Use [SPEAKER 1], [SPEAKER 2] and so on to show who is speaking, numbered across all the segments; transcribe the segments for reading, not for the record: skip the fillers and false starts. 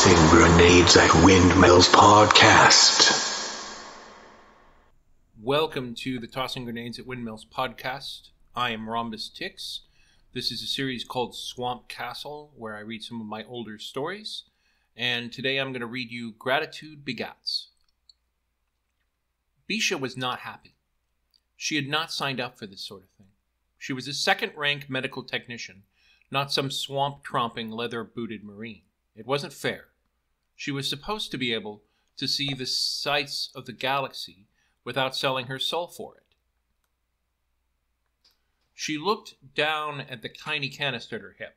[SPEAKER 1] Tossing Grenades at Windmills podcast.
[SPEAKER 2] Welcome to the Tossing Grenades at Windmills podcast. I am Rhombus Tix. This is a series called Swamp Castle, where I read some of my older stories. And today I'm going to read you Gratitude Begats. Bisha was not happy. She had not signed up for this sort of thing. She was a second-rank medical technician, not some swamp-tromping, leather-booted Marine. It wasn't fair. She was supposed to be able to see the sights of the galaxy without selling her soul for it. She looked down at the tiny canister at her hip.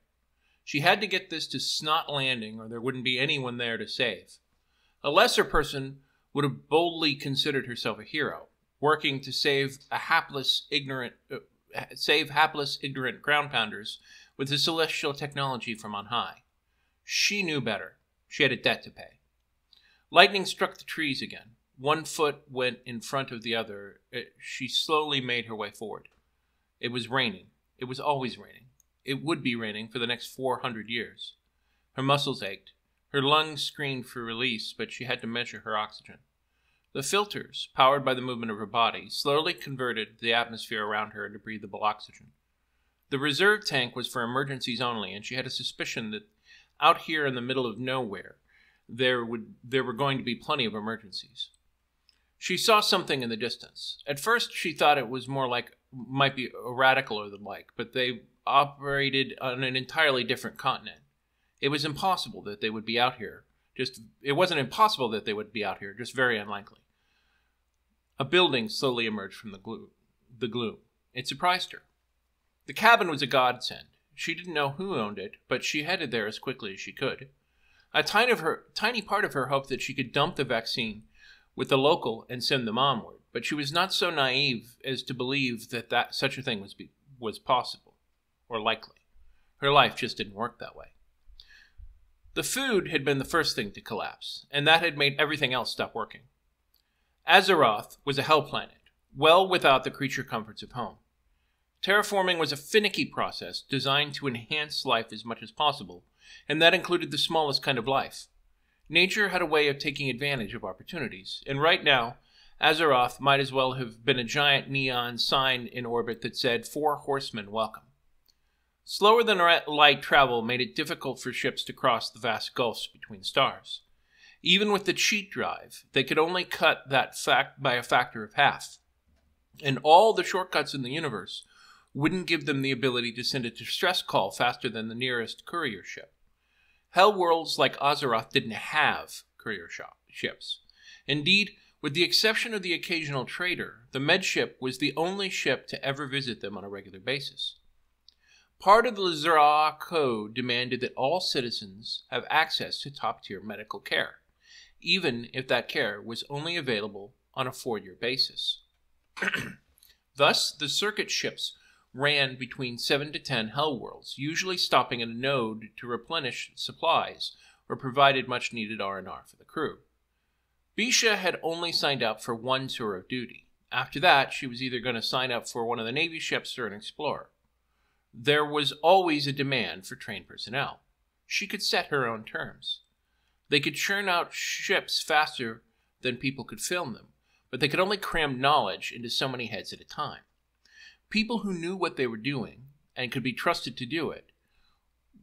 [SPEAKER 2] She had to get this to Snot Landing or there wouldn't be anyone there to save. A lesser person would have boldly considered herself a hero, working to save hapless, ignorant ground pounders with the celestial technology from on high. She knew better. She had a debt to pay. Lightning struck the trees again. One foot went in front of the other. She slowly made her way forward. It was raining. It was always raining. It would be raining for the next 400 years. Her muscles ached. Her lungs screamed for release, but she had to measure her oxygen. The filters, powered by the movement of her body, slowly converted the atmosphere around her into breathable oxygen. The reserve tank was for emergencies only, and she had a suspicion that out here in the middle of nowhere, there were going to be plenty of emergencies. She saw something in the distance. At first, she thought it was might be a radical or the like, but they operated on an entirely different continent. It was impossible that they would be out here. It wasn't impossible that they would be out here, just very unlikely. A building slowly emerged from the gloom. It surprised her. The cabin was a godsend. She didn't know who owned it, but she headed there as quickly as she could. A tiny part of her hoped that she could dump the vaccine with the local and send them onward, but she was not so naive as to believe that such a thing was possible, or likely. Her life just didn't work that way. The food had been the first thing to collapse, and that had made everything else stop working. Azeroth was a hell planet, well without the creature comforts of home. Terraforming was a finicky process designed to enhance life as much as possible, and that included the smallest kind of life. Nature had a way of taking advantage of opportunities, and right now, Azeroth might as well have been a giant neon sign in orbit that said, 4 horsemen welcome. Slower than light travel made it difficult for ships to cross the vast gulfs between stars. Even with the cheat drive, they could only cut that by a factor of half. And all the shortcuts in the universe wouldn't give them the ability to send a distress call faster than the nearest courier ship. Hell worlds like Azeroth didn't have courier ships. Indeed, with the exception of the occasional trader, the medship was the only ship to ever visit them on a regular basis. Part of the Zerah Code demanded that all citizens have access to top-tier medical care, even if that care was only available on a 4-year basis. Thus, the circuit ships ran between 7 to 10 hell worlds, usually stopping at a node to replenish supplies or provided much-needed R&R for the crew. Bisha had only signed up for 1 tour of duty. After that, she was either going to sign up for one of the Navy ships or an explorer. There was always a demand for trained personnel. She could set her own terms. They could churn out ships faster than people could film them, but they could only cram knowledge into so many heads at a time. People who knew what they were doing and could be trusted to do it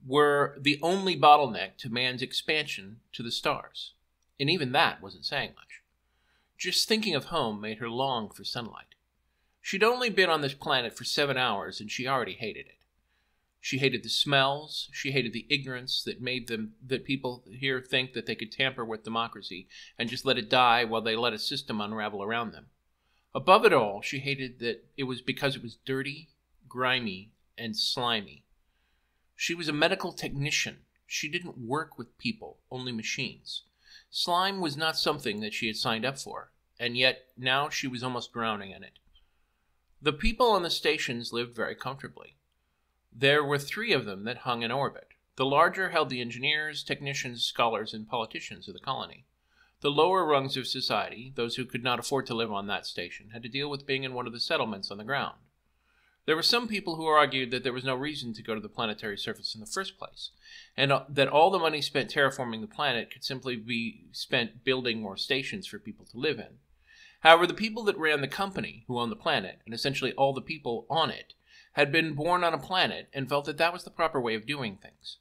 [SPEAKER 2] were the only bottleneck to man's expansion to the stars. And even that wasn't saying much. Just thinking of home made her long for sunlight. She'd only been on this planet for 7 hours and she already hated it. She hated the smells, she hated the ignorance that people here think that they could tamper with democracy and just let it die while they let a system unravel around them. Above it all, she hated that it was because it was dirty, grimy, and slimy. She was a medical technician. She didn't work with people, only machines. Slime was not something that she had signed up for, and yet now she was almost drowning in it. The people on the stations lived very comfortably. There were 3 of them that hung in orbit. The larger held the engineers, technicians, scholars, and politicians of the colony. The lower rungs of society, those who could not afford to live on that station, had to deal with being in one of the settlements on the ground. There were some people who argued that there was no reason to go to the planetary surface in the first place, and that all the money spent terraforming the planet could simply be spent building more stations for people to live in. However, the people that ran the company, who owned the planet, and essentially all the people on it, had been born on a planet and felt that that was the proper way of doing things.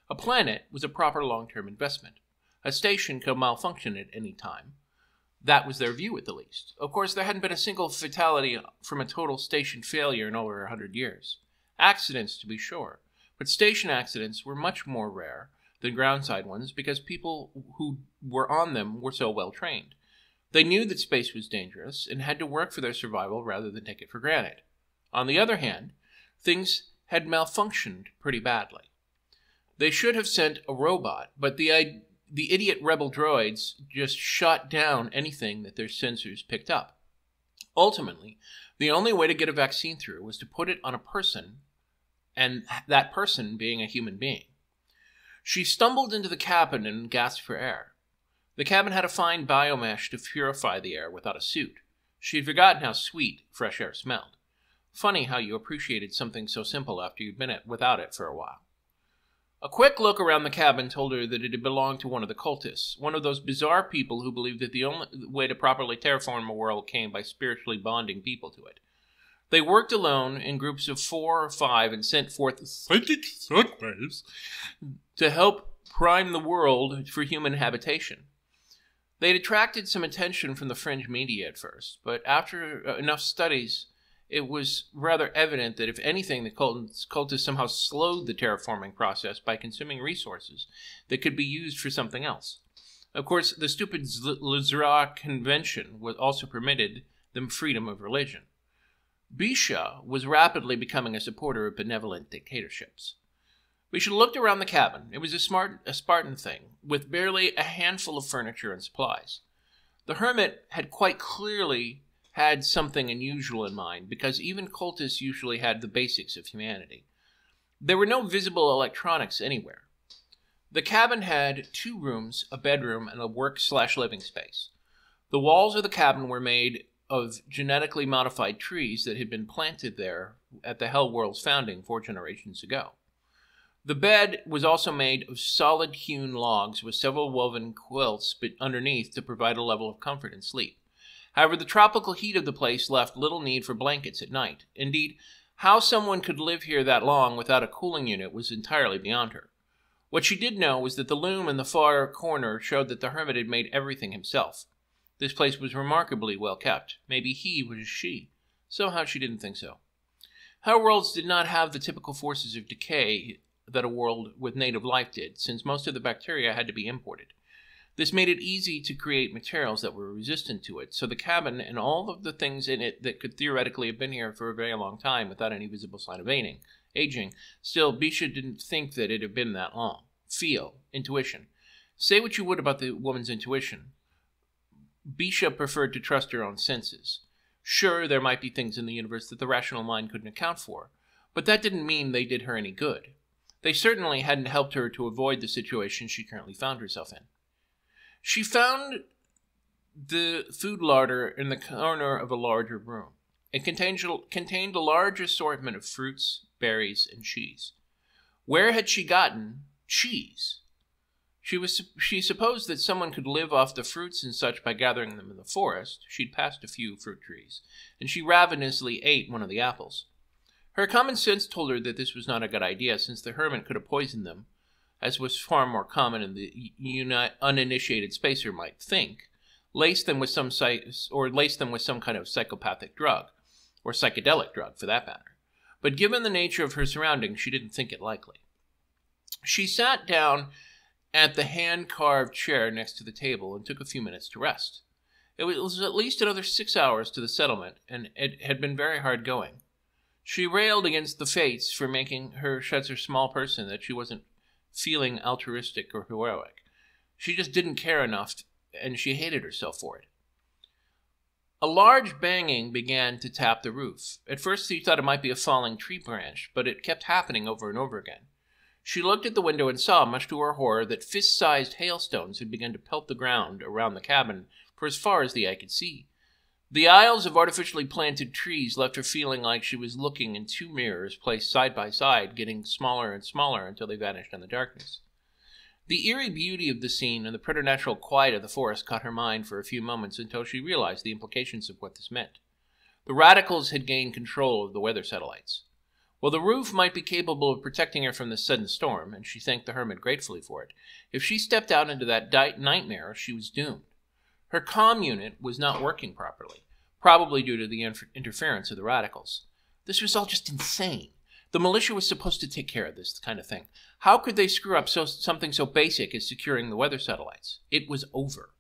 [SPEAKER 2] A planet was a proper long-term investment. A station could malfunction at any time. That was their view, at the least. Of course, there hadn't been a single fatality from a total station failure in over 100 years. Accidents, to be sure, but station accidents were much more rare than groundside ones because people who were on them were so well trained. They knew that space was dangerous and had to work for their survival rather than take it for granted. On the other hand, things had malfunctioned pretty badly. They should have sent a robot, but the idiot rebel droids just shot down anything that their sensors picked up. Ultimately, the only way to get a vaccine through was to put it on a person, and that person being a human being. She stumbled into the cabin and gasped for air. The cabin had a fine biomesh to purify the air without a suit. She had forgotten how sweet fresh air smelled. Funny how you appreciated something so simple after you'd been without it for a while. A quick look around the cabin told her that it had belonged to one of the cultists, one of those bizarre people who believed that the only way to properly terraform a world came by spiritually bonding people to it. They worked alone in groups of 4 or 5 and sent forth psychic shockwaves to help prime the world for human habitation. They had attracted some attention from the fringe media at first, but after enough studies, it was rather evident that if anything, the cultists somehow slowed the terraforming process by consuming resources that could be used for something else. Of course, the stupid Lizra Convention also permitted them freedom of religion. Bisha was rapidly becoming a supporter of benevolent dictatorships. Bisha looked around the cabin. It was a Spartan thing, with barely a handful of furniture and supplies. The hermit had quite clearly had something unusual in mind, because even cultists usually had the basics of humanity. There were no visible electronics anywhere. The cabin had 2 rooms, a bedroom, and a work/living space. The walls of the cabin were made of genetically modified trees that had been planted there at the Hell World's founding 4 generations ago. The bed was also made of solid hewn logs with several woven quilts underneath to provide a level of comfort and sleep. However, the tropical heat of the place left little need for blankets at night. Indeed, how someone could live here that long without a cooling unit was entirely beyond her. What she did know was that the loom in the far corner showed that the hermit had made everything himself. This place was remarkably well kept. Maybe he was she. Somehow she didn't think so. Hell worlds did not have the typical forces of decay that a world with native life did, since most of the bacteria had to be imported. This made it easy to create materials that were resistant to it, so the cabin and all of the things in it that could theoretically have been here for a very long time without any visible sign of aging. Still, Bisha didn't think that it had been that long. Feel, intuition. Say what you would about the woman's intuition. Bisha preferred to trust her own senses. Sure, there might be things in the universe that the rational mind couldn't account for, but that didn't mean they did her any good. They certainly hadn't helped her to avoid the situation she currently found herself in. She found the food larder in the corner of a larger room. It contained a large assortment of fruits, berries, and cheese. Where had she gotten cheese? She supposed that someone could live off the fruits and such by gathering them in the forest. She'd passed a few fruit trees, and she ravenously ate one of the apples. Her common sense told her that this was not a good idea, since the hermit could have poisoned them, as was far more common in the uninitiated spacer might think, laced them with some kind of psychopathic drug, or psychedelic drug for that matter. But given the nature of her surroundings, she didn't think it likely. She sat down at the hand-carved chair next to the table and took a few minutes to rest. It was at least another 6 hours to the settlement, and it had been very hard going. She railed against the fates for making her such a small person that she wasn't feeling altruistic or heroic. She just didn't care enough, and she hated herself for it. A large banging began to tap the roof. At first she thought it might be a falling tree branch, but it kept happening over and over again. She looked at the window and saw, much to her horror, that fist-sized hailstones had begun to pelt the ground around the cabin for as far as the eye could see. The aisles of artificially planted trees left her feeling like she was looking in two mirrors placed side by side, getting smaller and smaller until they vanished in the darkness. The eerie beauty of the scene and the preternatural quiet of the forest caught her mind for a few moments until she realized the implications of what this meant. The radicals had gained control of the weather satellites. While the roof might be capable of protecting her from this sudden storm, and she thanked the hermit gratefully for it, if she stepped out into that nightmare, she was doomed. Her comm unit was not working properly, probably due to the interference of the radicals. This was all just insane. The militia was supposed to take care of this kind of thing. How could they screw up something so basic as securing the weather satellites? It was over.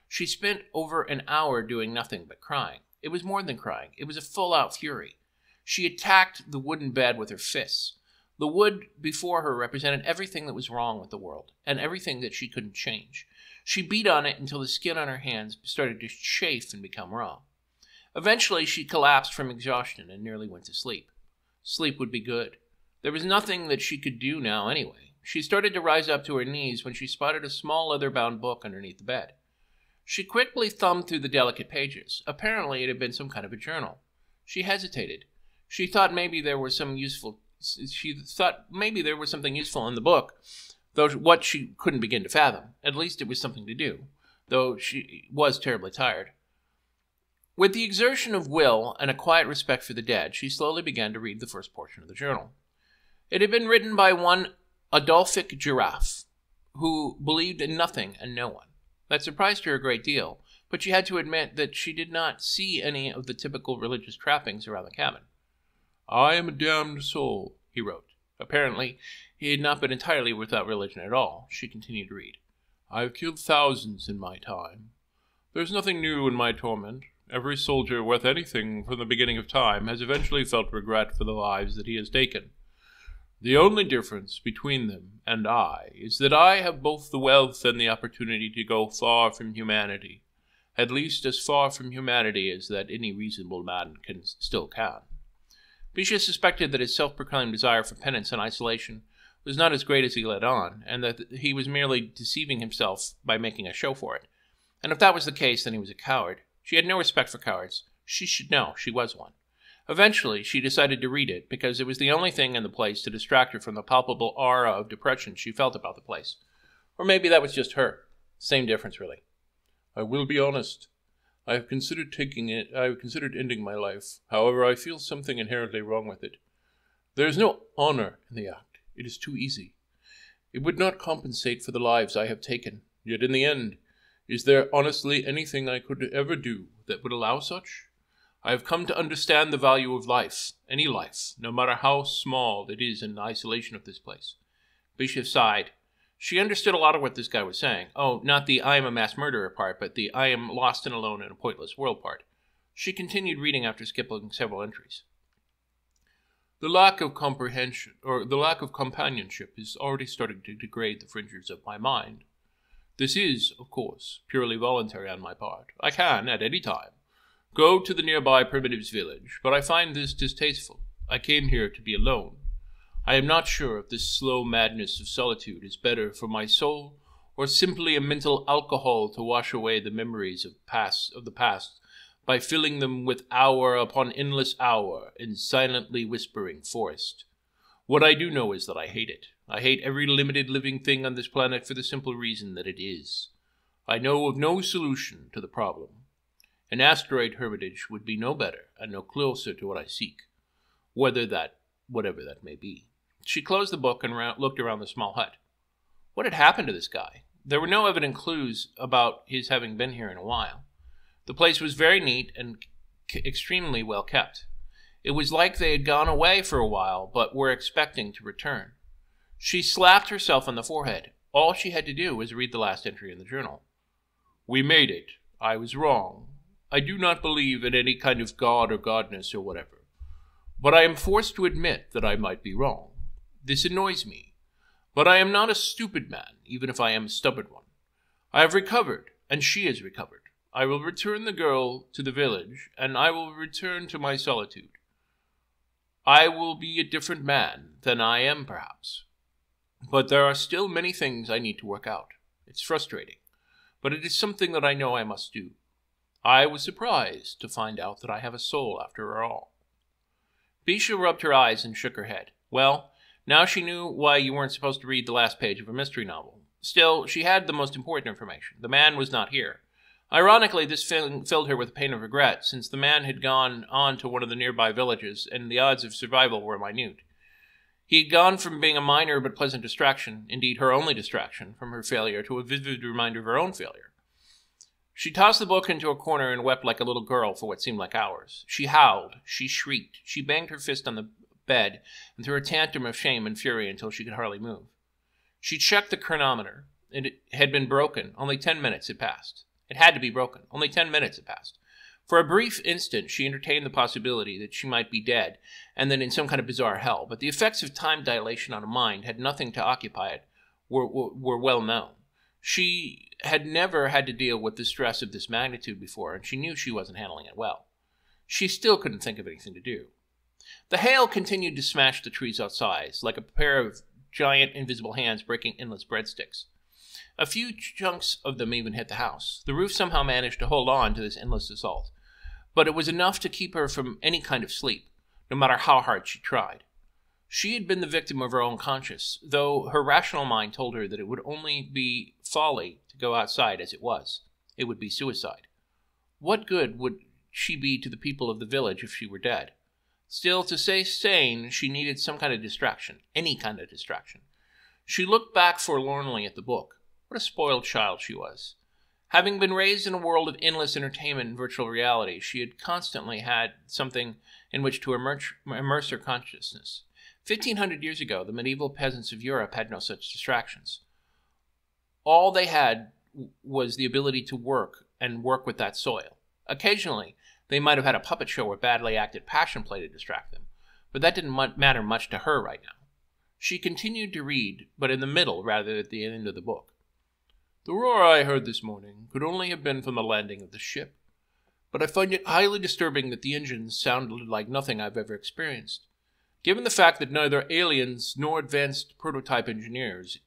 [SPEAKER 2] She spent over an hour doing nothing but crying. It was more than crying. It was a full-out fury. She attacked the wooden bed with her fists. The wood before her represented everything that was wrong with the world, and everything that she couldn't change. She beat on it until the skin on her hands started to chafe and become raw. Eventually, she collapsed from exhaustion and nearly went to sleep. Sleep would be good. There was nothing that she could do now anyway. She started to rise up to her knees when she spotted a small leather-bound book underneath the bed. She quickly thumbed through the delicate pages. Apparently, it had been some kind of a journal. She hesitated. She thought maybe there was something useful in the book, though what she couldn't begin to fathom. At least it was something to do, though she was terribly tired. With the exertion of will and a quiet respect for the dead, she slowly began to read the first portion of the journal. It had been written by one Adolphic Giraffe, who believed in nothing and no one. That surprised her a great deal, but she had to admit that she did not see any of the typical religious trappings around the cabin. "I am a damned soul," he wrote. Apparently, he had not been entirely without religion at all. She continued to read. "I have killed thousands in my time. There's nothing new in my torment. Every soldier worth anything from the beginning of time has eventually felt regret for the lives that he has taken. The only difference between them and I is that I have both the wealth and the opportunity to go far from humanity, at least as far from humanity as that any reasonable man still can." Bisha suspected that his self-proclaimed desire for penance and isolation was not as great as he let on, and that he was merely deceiving himself by making a show for it. And if that was the case, then he was a coward. She had no respect for cowards. She should know she was one. Eventually, she decided to read it, because it was the only thing in the place to distract her from the palpable aura of depression she felt about the place. Or maybe that was just her. Same difference, really. "I will be honest. I have considered ending my life. However, I feel something inherently wrong with it. There is no honor in the act. It is too easy. It would not compensate for the lives I have taken. Yet in the end, is there honestly anything I could ever do that would allow such? I have come to understand the value of life, any life, no matter how small it is in isolation of this place." Bisha sighed. She understood a lot of what this guy was saying. Oh, not the "I am a mass murderer" part, but the "I am lost and alone in a pointless world" part. She continued reading after skipping several entries. The lack of companionship is already starting to degrade the fringes of my mind. This is, of course, purely voluntary on my part. I can, at any time, go to the nearby primitives' village, but I find this distasteful. I came here to be alone. I am not sure if this slow madness of solitude is better for my soul, or simply a mental alcohol to wash away the memories of the past by filling them with hour upon endless hour in silently whispering forest. What I do know is that I hate it. I hate every limited living thing on this planet for the simple reason that it is. I know of no solution to the problem. An asteroid hermitage would be no better and no closer to what I seek, whatever that may be. She closed the book and looked around the small hut. What had happened to this guy? There were no evident clues about his having been here in a while. The place was very neat and extremely well kept. It was like they had gone away for a while, but were expecting to return. She slapped herself on the forehead. All she had to do was read the last entry in the journal. "We made it. I was wrong. I do not believe in any kind of god or godness or whatever. But I am forced to admit that I might be wrong. This annoys me. But I am not a stupid man, even if I am a stubborn one. I have recovered, and she has recovered. I will return the girl to the village, and I will return to my solitude. I will be a different man than I am, perhaps. But there are still many things I need to work out. It's frustrating, but it is something that I know I must do. I was surprised to find out that I have a soul after all. Bisha rubbed her eyes and shook her head. Well, now she knew why you weren't supposed to read the last page of a mystery novel. Still, she had the most important information. The man was not here. Ironically, this filled her with a pain of regret, since the man had gone on to one of the nearby villages, and the odds of survival were minute. He had gone from being a minor but pleasant distraction, indeed her only distraction, from her failure, to a vivid reminder of her own failure. She tossed the book into a corner and wept like a little girl for what seemed like hours. She howled, she shrieked, she banged her fist on the bed, and threw a tantrum of shame and fury until she could hardly move. She checked the chronometer. It had been broken. Only 10 minutes had passed. It had to be broken. Only 10 minutes had passed. For a brief instant, she entertained the possibility that she might be dead, and then in some kind of bizarre hell. But the effects of time dilation on a mind had nothing to occupy it, were well known. She had never had to deal with the stress of this magnitude before, and she knew she wasn't handling it well. She still couldn't think of anything to do. The hail continued to smash the trees outside, like a pair of giant invisible hands breaking endless breadsticks. A few chunks of them even hit the house. The roof somehow managed to hold on to this endless assault, but it was enough to keep her from any kind of sleep, no matter how hard she tried. She had been the victim of her own conscience, though her rational mind told her that it would only be folly to go outside as it was. It would be suicide. What good would she be to the people of the village if she were dead? Still, to stay sane, she needed some kind of distraction, any kind of distraction. She looked back forlornly at the book. What a spoiled child she was. Having been raised in a world of endless entertainment and virtual reality, she had constantly had something in which to immerse her consciousness. 1,500 years ago, the medieval peasants of Europe had no such distractions. All they had was the ability to work with that soil. Occasionally, they might have had a puppet show or badly acted passion play to distract them, but that didn't matter much to her right now. She continued to read, but in the middle rather than at the end of the book. The roar I heard this morning could only have been from the landing of the ship, but I find it highly disturbing that the engines sounded like nothing I've ever experienced. Given the fact that neither aliens nor advanced prototype engineers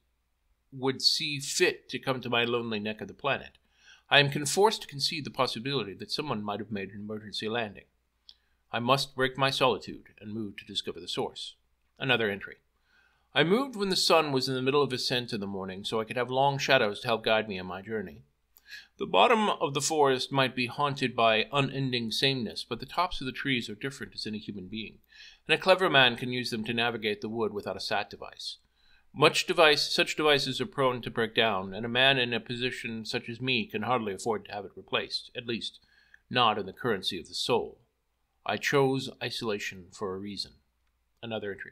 [SPEAKER 2] would see fit to come to my lonely neck of the planet, I am forced to concede the possibility that someone might have made an emergency landing. I must break my solitude and move to discover the source. Another entry. I moved when the sun was in the middle of ascent in the morning, so I could have long shadows to help guide me on my journey. The bottom of the forest might be haunted by unending sameness, but the tops of the trees are different as any human being, and a clever man can use them to navigate the wood without a sat device. Such devices are prone to break down, and a man in a position such as me can hardly afford to have it replaced, at least not in the currency of the soul. I chose isolation for a reason. Another entry.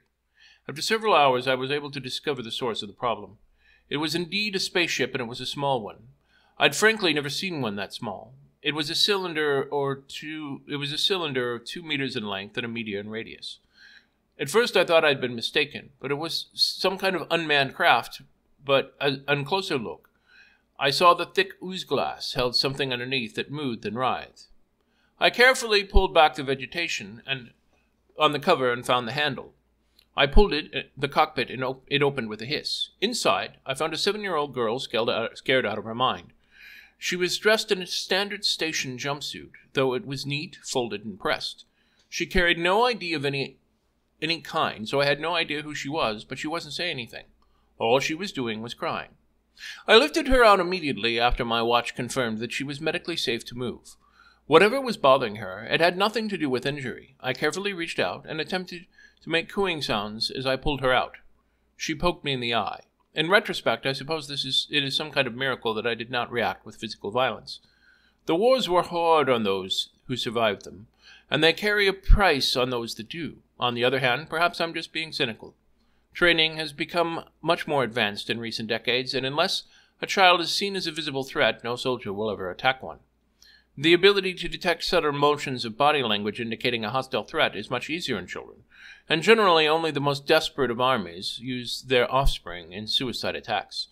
[SPEAKER 2] After several hours, I was able to discover the source of the problem. It was indeed a spaceship, and it was a small one. I'd frankly never seen one that small. It was a cylinder of 2 meters in length and a meter in radius. At first I thought I'd been mistaken, but it was some kind of unmanned craft, but on closer look, I saw the thick ooze glass held something underneath that moved and writhed. I carefully pulled back the vegetation and on the cover and found the handle. I pulled the cockpit, and it opened with a hiss. Inside, I found a 7-year-old girl scared out of her mind. She was dressed in a standard station jumpsuit, though it was neat, folded, and pressed. She carried no ID of any kind, so I had no idea who she was, but she wasn't saying anything. All she was doing was crying. I lifted her out immediately after my watch confirmed that she was medically safe to move. Whatever was bothering her, it had nothing to do with injury. I carefully reached out and attempted to make cooing sounds as I pulled her out. She poked me in the eye. In retrospect, I suppose it is some kind of miracle that I did not react with physical violence. The wars were hard on those who survived them, and they carry a price on those that do. On the other hand, perhaps I'm just being cynical. Training has become much more advanced in recent decades, and unless a child is seen as a visible threat, no soldier will ever attack one. The ability to detect subtle motions of body language indicating a hostile threat is much easier in children, and generally only the most desperate of armies use their offspring in suicide attacks.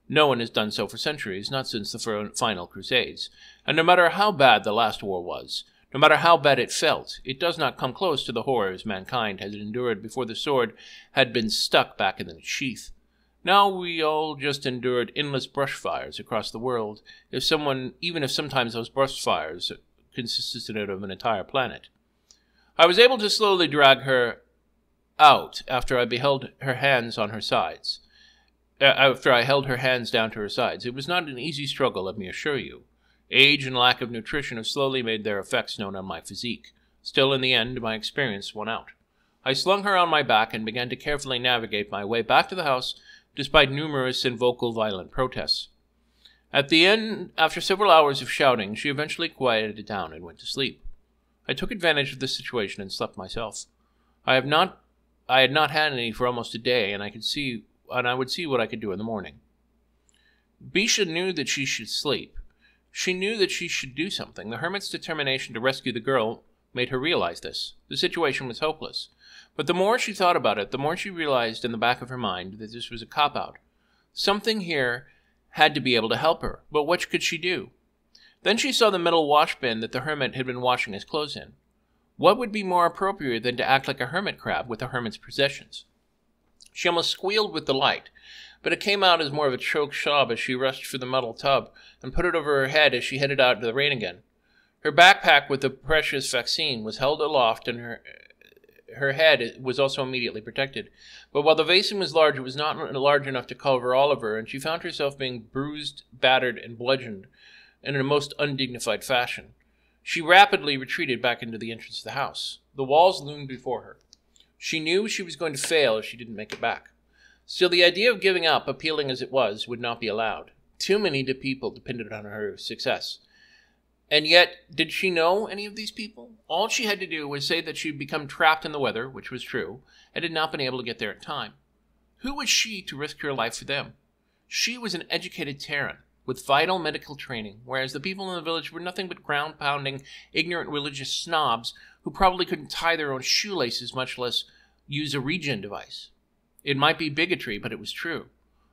[SPEAKER 2] No one has done so for centuries, not since the final Crusades, and no matter how bad the last war was, no matter how bad it felt, it does not come close to the horrors mankind had endured before the sword had been stuck back in its sheath. Now we all just endured endless brush fires across the world, even if sometimes those brush fires consisted of an entire planet. I was able to slowly drag her out after I held her hands down to her sides. It was not an easy struggle, let me assure you. Age and lack of nutrition have slowly made their effects known on my physique. Still, in the end, my experience won out. I slung her on my back and began to carefully navigate my way back to the house, despite numerous and vocal violent protests. At the end, after several hours of shouting, she eventually quieted down and went to sleep. I took advantage of the situation and slept myself. I had not had any for almost a day, and I would see what I could do in the morning. Bisha knew that she should sleep. She knew that she should do something. The hermit's determination to rescue the girl made her realize this. The situation was hopeless. But the more she thought about it, the more she realized in the back of her mind that this was a cop-out. Something here had to be able to help her, but what could she do? Then she saw the metal wash bin that the hermit had been washing his clothes in. What would be more appropriate than to act like a hermit crab with the hermit's possessions? She almost squealed with delight, but it came out as more of a choked sob as she rushed for the metal tub and put it over her head as she headed out into the rain again. Her backpack with the precious vaccine was held aloft, and her head was also immediately protected. But while the vaccine was large, it was not large enough to cover all of her, and she found herself being bruised, battered, and bludgeoned in a most undignified fashion. She rapidly retreated back into the entrance of the house. The walls loomed before her. She knew she was going to fail if she didn't make it back. Still, the idea of giving up, appealing as it was, would not be allowed. Too many people depended on her success. And yet, did she know any of these people? All she had to do was say that she'd become trapped in the weather, which was true, and had not been able to get there in time. Who was she to risk her life for them? She was an educated Terran, with vital medical training, whereas the people in the village were nothing but ground-pounding, ignorant religious snobs who probably couldn't tie their own shoelaces, much less use a regen device. It might be bigotry, but it was true.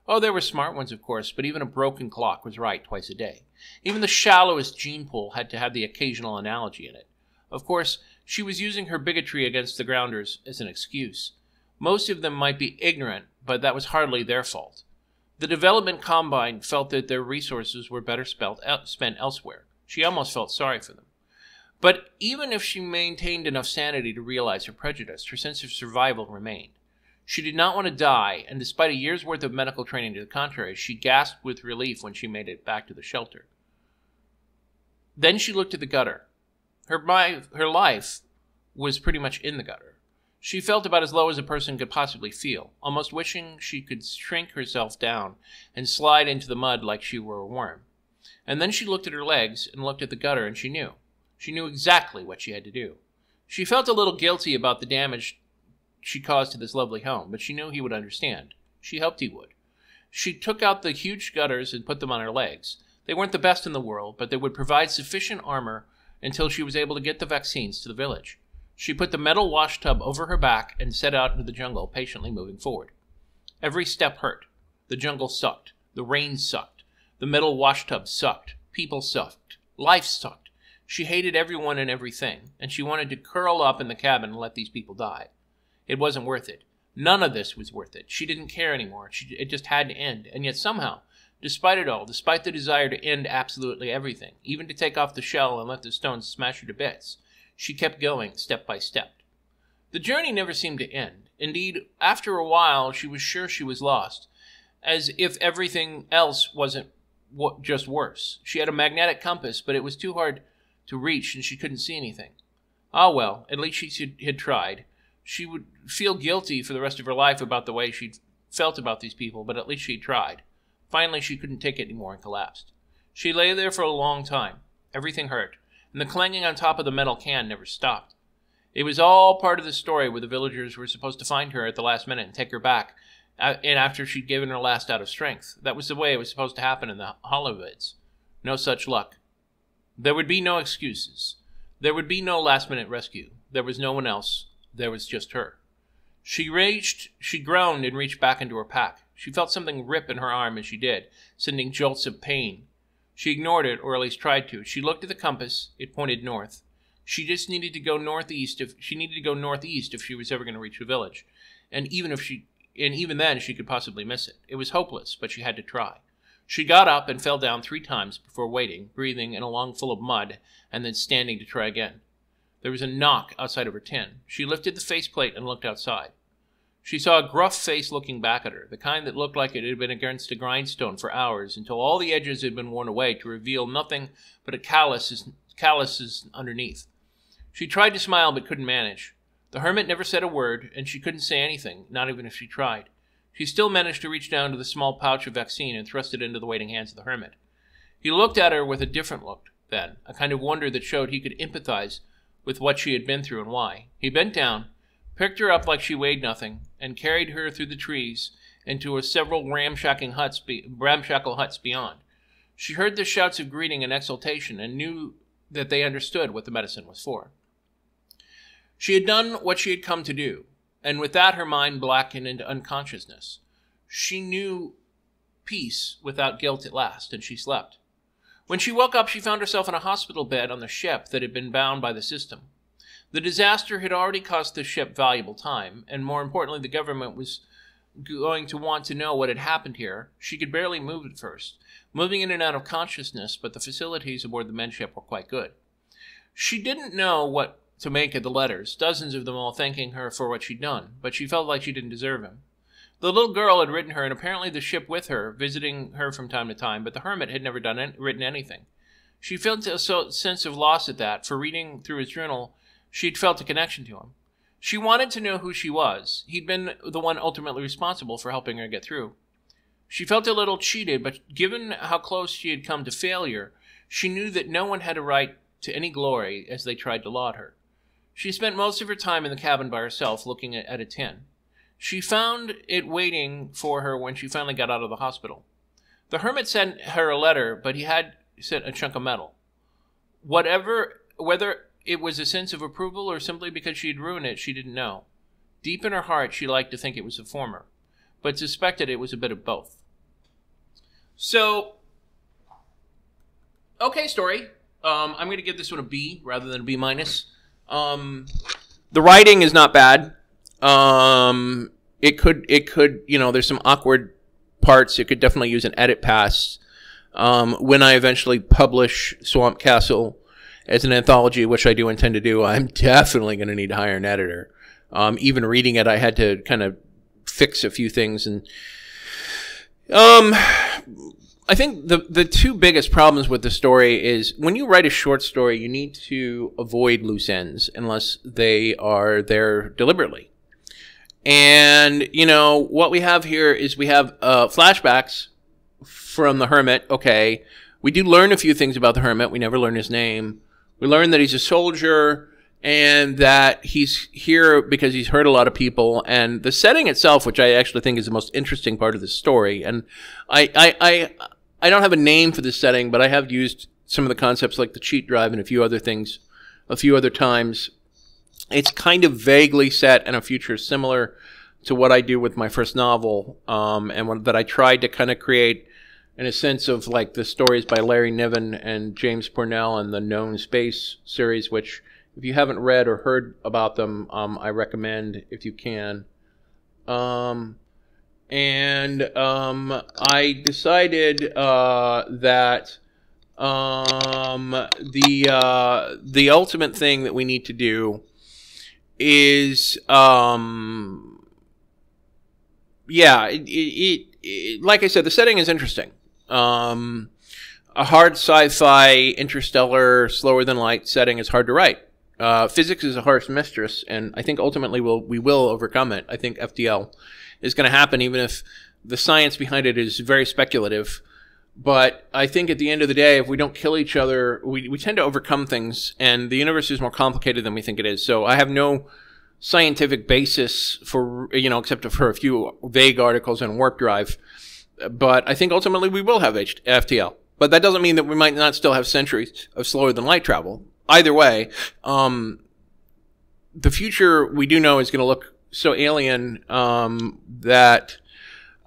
[SPEAKER 2] Oh, there were smart ones, of course, but even a broken clock was right twice a day. Even the shallowest gene pool had to have the occasional analogy in it. Of course, she was using her bigotry against the grounders as an excuse. Most of them might be ignorant, but that was hardly their fault. The development combine felt that their resources were better spent elsewhere. She almost felt sorry for them. But even if she maintained enough sanity to realize her prejudice, her sense of survival remained. She did not want to die, and despite a year's worth of medical training to the contrary, she gasped with relief when she made it back to the shelter. Then she looked at the gutter. Her life was pretty much in the gutter. She felt about as low as a person could possibly feel, almost wishing she could shrink herself down and slide into the mud like she were a worm. And then she looked at her legs and looked at the gutter, and she knew. She knew exactly what she had to do. She felt a little guilty about the damage she caused to this lovely home, but she knew he would understand. She hoped he would. She took out the huge gutters and put them on her legs. They weren't the best in the world, but they would provide sufficient armor until she was able to get the vaccines to the village. She put the metal wash tub over her back and set out into the jungle, patiently moving forward. Every step hurt. The jungle sucked. The rain sucked. The metal wash tub sucked. People sucked. Life sucked. She hated everyone and everything, and she wanted to curl up in the cabin and let these people die. It wasn't worth it. None of this was worth it. She didn't care anymore. It just had to end. And yet somehow, despite it all, despite the desire to end absolutely everything, even to take off the shell and let the stones smash her to bits, she kept going step by step. The journey never seemed to end. Indeed, after a while, she was sure she was lost, as if everything else wasn't just worse. She had a magnetic compass, but it was too hard to reach, and she couldn't see anything. Ah, well, at least she had tried. She would feel guilty for the rest of her life about the way she'd felt about these people, but at least she'd tried. Finally, she couldn't take it anymore and collapsed. She lay there for a long time. Everything hurt, and the clanging on top of the metal can never stopped. It was all part of the story where the villagers were supposed to find her at the last minute and take her back, and after she'd given her last out of strength. That was the way it was supposed to happen in the Hollowids. No such luck. There would be no excuses. There would be no last-minute rescue. There was no one else. There was just her. She groaned and reached back into her pack. She felt something rip in her arm as she did, sending jolts of pain. She ignored it, or at least tried to. She looked at the compass. It pointed north. She just needed to go northeast if she was ever going to reach the village. And even if she and even then she could possibly miss it. It was hopeless, but she had to try. She got up and fell down 3 times before waiting, breathing in a lung full of mud, and then standing to try again. There was a knock outside of her tin. She lifted the faceplate and looked outside. She saw a gruff face looking back at her, the kind that looked like it had been against a grindstone for hours until all the edges had been worn away to reveal nothing but calluses underneath. She tried to smile but couldn't manage. The hermit never said a word, and she couldn't say anything, not even if she tried. She still managed to reach down to the small pouch of vaccine and thrust it into the waiting hands of the hermit. He looked at her with a different look then, a kind of wonder that showed he could empathize with what she had been through and why. He bent down, picked her up like she weighed nothing, and carried her through the trees into several ramshackle huts beyond. She heard the shouts of greeting and exultation and knew that they understood what the medicine was for. She had done what she had come to do, and with that her mind blackened into unconsciousness. She knew peace without guilt at last, and she slept. When she woke up, she found herself in a hospital bed on the ship that had been bound by the system. The disaster had already cost the ship valuable time, and more importantly, the government was going to want to know what had happened here. She could barely move at first, moving in and out of consciousness, but the facilities aboard the men's ship were quite good. She didn't know what to make of the letters, dozens of them all thanking her for what she'd done, but she felt like she didn't deserve him. The little girl had written her, and apparently the ship with her, visiting her from time to time, but the hermit had never written anything. She felt a sense of loss at that, for reading through his journal, she'd felt a connection to him. She wanted to know who she was. He'd been the one ultimately responsible for helping her get through. She felt a little cheated, but given how close she had come to failure, she knew that no one had a right to any glory as they tried to laud her. She spent most of her time in the cabin by herself, looking at a tin. She found it waiting for her when she finally got out of the hospital. The hermit sent her a letter, but he had sent a chunk of metal. Whether it was a sense of approval or simply because she had ruined it, she didn't know. Deep in her heart, she liked to think it was the former, but suspected it was a bit of both. So, okay, story. I'm going to give this one a B rather than a B minus. The writing is not bad. It could, there's some awkward parts. It could definitely use an edit pass. When I eventually publish Swamp Castle as an anthology, which I do intend to do, I'm definitely going to need to hire an editor. Even reading it, I had to kind of fix a few things. And I think the two biggest problems with the story is when you write a short story, you need to avoid loose ends unless they are there deliberately. And, what we have here is we have flashbacks from the hermit. Okay, we do learn a few things about the hermit. We never learn his name. We learn that he's a soldier and that he's here because he's hurt a lot of people. And the setting itself, which I actually think is the most interesting part of the story. And I don't have a name for this setting, but I have used some of the concepts like the cheat drive and a few other things a few other times. It's kind of vaguely set in a future similar to what I do with my first novel, and that I tried to kind of create in a sense of like the stories by Larry Niven and James Purnell and the Known Space series, which if you haven't read or heard about them, I recommend if you can. I decided that the ultimate thing that we need to do is like I said, the setting is interesting. A hard sci-fi, interstellar, slower than light setting is hard to write. Physics is a harsh mistress, and I think ultimately we will overcome it. I think FTL is going to happen, even if the science behind it is very speculative. But I think at the end of the day, if we don't kill each other, we tend to overcome things, and the universe is more complicated than we think it is. So I have no scientific basis for, except for a few vague articles on warp drive. But I think ultimately we will have FTL. But that doesn't mean that we might not still have centuries of slower than light travel. Either way, the future we do know is going to look so alien that...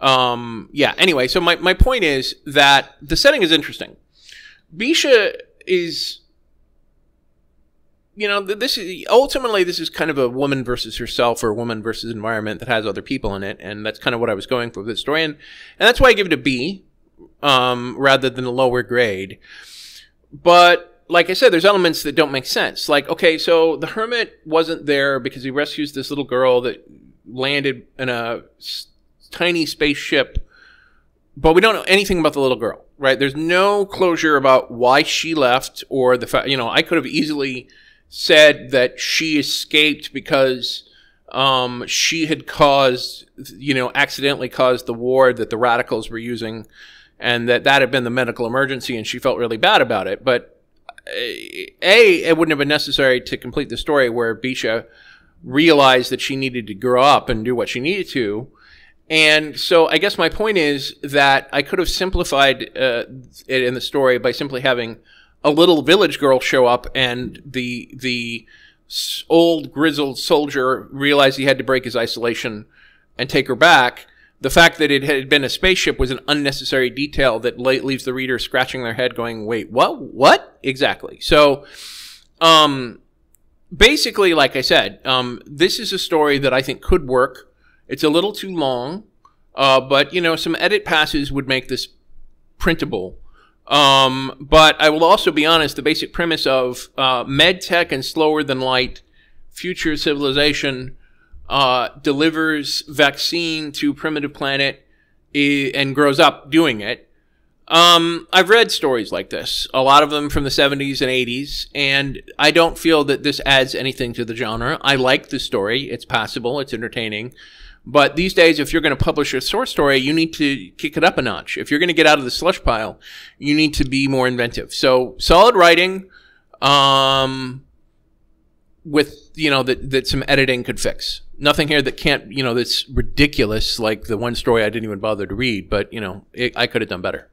[SPEAKER 2] anyway, so my point is that the setting is interesting. Bisha is this is kind of a woman versus herself or a woman versus environment that has other people in it, and that's kind of what I was going for with this story, and that's why I give it a B rather than a lower grade. But like I said, there's elements that don't make sense. Like, okay, so the hermit wasn't there because he rescues this little girl that landed in a tiny spaceship, but we don't know anything about the little girl, right? There's no closure about why she left, or the fact, I could have easily said that she escaped because she had accidentally caused the ward that the radicals were using, and that had been the medical emergency, and she felt really bad about it. But it wouldn't have been necessary to complete the story where Bisha realized that she needed to grow up and do what she needed to. And so I guess my point is that I could have simplified it in the story by simply having a little village girl show up, and the old grizzled soldier realized he had to break his isolation and take her back. The fact that it had been a spaceship was an unnecessary detail that leaves the reader scratching their head going, wait, what? Exactly. So basically, like I said, this is a story that I think could work. It's a little too long, but, some edit passes would make this printable. But I will also be honest, the basic premise of med tech and slower than light future civilization delivers vaccine to primitive planet and grows up doing it. I've read stories like this, a lot of them from the 70s and 80s, and I don't feel that this adds anything to the genre. I like the story. It's passable. It's entertaining. But these days, if you're going to publish a short story, you need to kick it up a notch. If you're going to get out of the slush pile, you need to be more inventive. So solid writing, with, that some editing could fix. Nothing here that can't, that's ridiculous, like the one story I didn't even bother to read, but, I could have done better.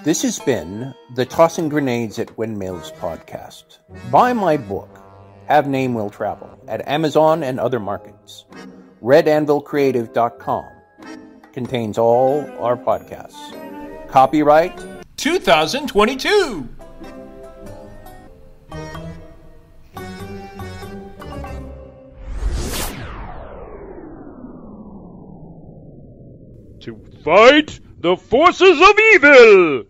[SPEAKER 3] This has been the Tossing Grenades at Windmills podcast. Buy my book, Have Name Will Travel, at Amazon and other markets. RedAnvilCreative.com contains all our podcasts. Copyright
[SPEAKER 2] 2022!
[SPEAKER 4] To fight the forces of evil!